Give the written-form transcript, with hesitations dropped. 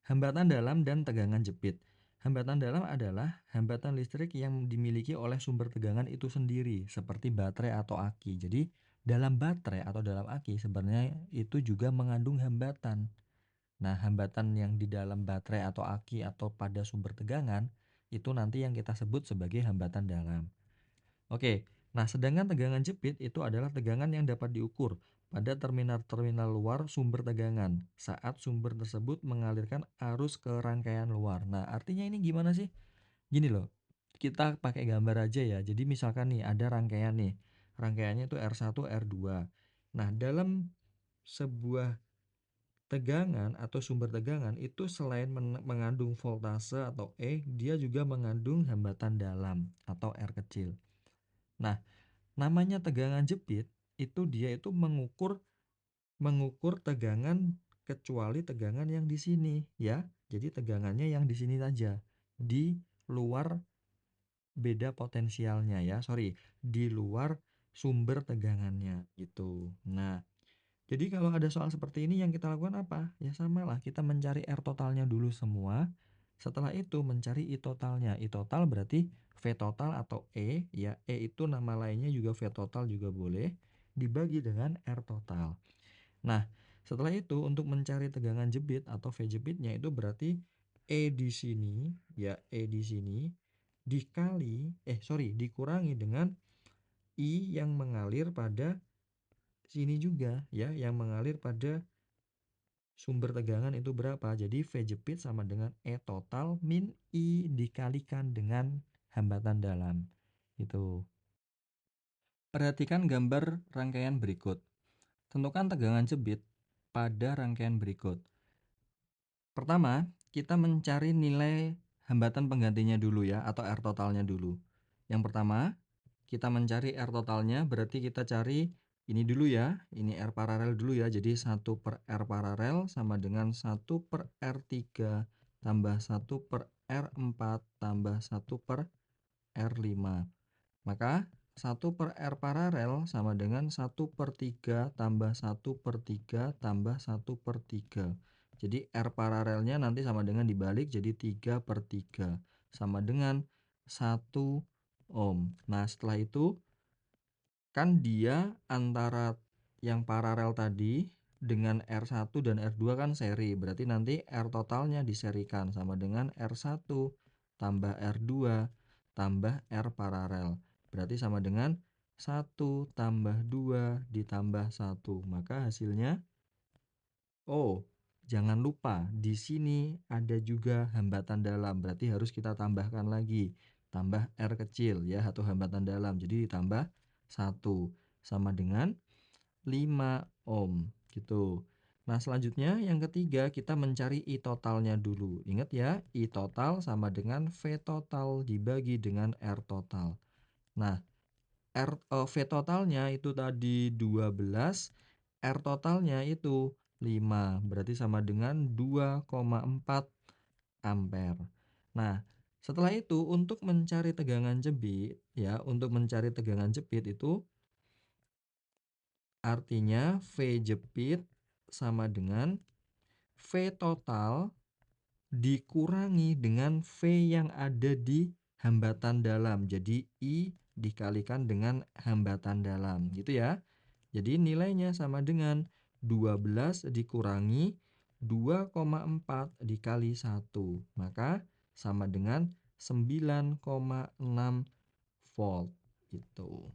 Hambatan dalam dan tegangan jepit. Hambatan dalam adalah hambatan listrik yang dimiliki oleh sumber tegangan itu sendiri, seperti baterai atau aki. Jadi, dalam baterai atau dalam aki sebenarnya itu juga mengandung hambatan. Nah, hambatan yang di dalam baterai atau aki atau pada sumber tegangan itu nanti yang kita sebut sebagai hambatan dalam. Oke, nah sedangkan tegangan jepit itu adalah tegangan yang dapat diukur pada terminal-terminal luar sumber tegangan saat sumber tersebut mengalirkan arus ke rangkaian luar. Nah, artinya ini gimana sih? Gini loh, kita pakai gambar aja ya. Jadi misalkan nih ada rangkaian nih, rangkaiannya itu R1, R2. Nah, dalam sebuah tegangan atau sumber tegangan itu selain mengandung voltase atau E, dia juga mengandung hambatan dalam atau R kecil. Nah, namanya tegangan jepit itu dia itu mengukur tegangan kecuali tegangan yang di sini ya. Jadi tegangannya yang di sini saja. Di luar beda potensialnya ya. Sorry, di luar sumber tegangannya gitu. Nah, jadi kalau ada soal seperti ini yang kita lakukan apa? Ya samalah, kita mencari R totalnya dulu semua. Setelah itu mencari I totalnya. I total berarti V total atau E, ya E itu nama lainnya juga V total juga boleh, dibagi dengan R total. Nah, setelah itu untuk mencari tegangan jepit atau V jepitnya itu berarti E di sini, ya E di sini dikurangi dengan I yang mengalir pada sini juga ya, yang mengalir pada sumber tegangan itu berapa. Jadi V jepit sama dengan E total min I dikalikan dengan hambatan dalam. Itu. Perhatikan gambar rangkaian berikut. Tentukan tegangan jepit pada rangkaian berikut. Pertama, kita mencari nilai hambatan penggantinya dulu ya, atau R totalnya dulu. Yang pertama, kita mencari R totalnya, berarti kita cari ini dulu ya, ini R paralel dulu ya. Jadi 1 per R paralel sama dengan 1 per R3 tambah 1 per R4 tambah 1 per R5. Maka 1 per R paralel sama dengan 1 per 3 tambah 1 per 3 tambah 1 per 3. Jadi R paralelnya nanti sama dengan dibalik jadi 3 per 3 sama dengan 1 ohm. Nah, setelah itu kan dia antara yang paralel tadi dengan R1 dan R2 kan seri. Berarti nanti R totalnya diserikan sama dengan R1 tambah R2 tambah R paralel. Berarti sama dengan 1 tambah 2 ditambah 1. Maka hasilnya, oh, jangan lupa di sini ada juga hambatan dalam. Berarti harus kita tambahkan lagi. Tambah R kecil ya, atau hambatan dalam. Jadi ditambah 1 sama dengan 5 ohm gitu. Nah, selanjutnya yang ketiga kita mencari I totalnya dulu. Ingat ya, I total sama dengan V total dibagi dengan R total. Nah, V totalnya itu tadi 12, R totalnya itu 5, berarti sama dengan 2,4 ampere. Nah, setelah itu untuk mencari tegangan jepit ya, untuk mencari tegangan jepit itu artinya V jepit sama dengan V total dikurangi dengan V yang ada di hambatan dalam. Jadi I dikalikan dengan hambatan dalam gitu ya. Jadi nilainya sama dengan 12 dikurangi 2,4 dikali 1. Maka sama dengan 9,6 volt gitu.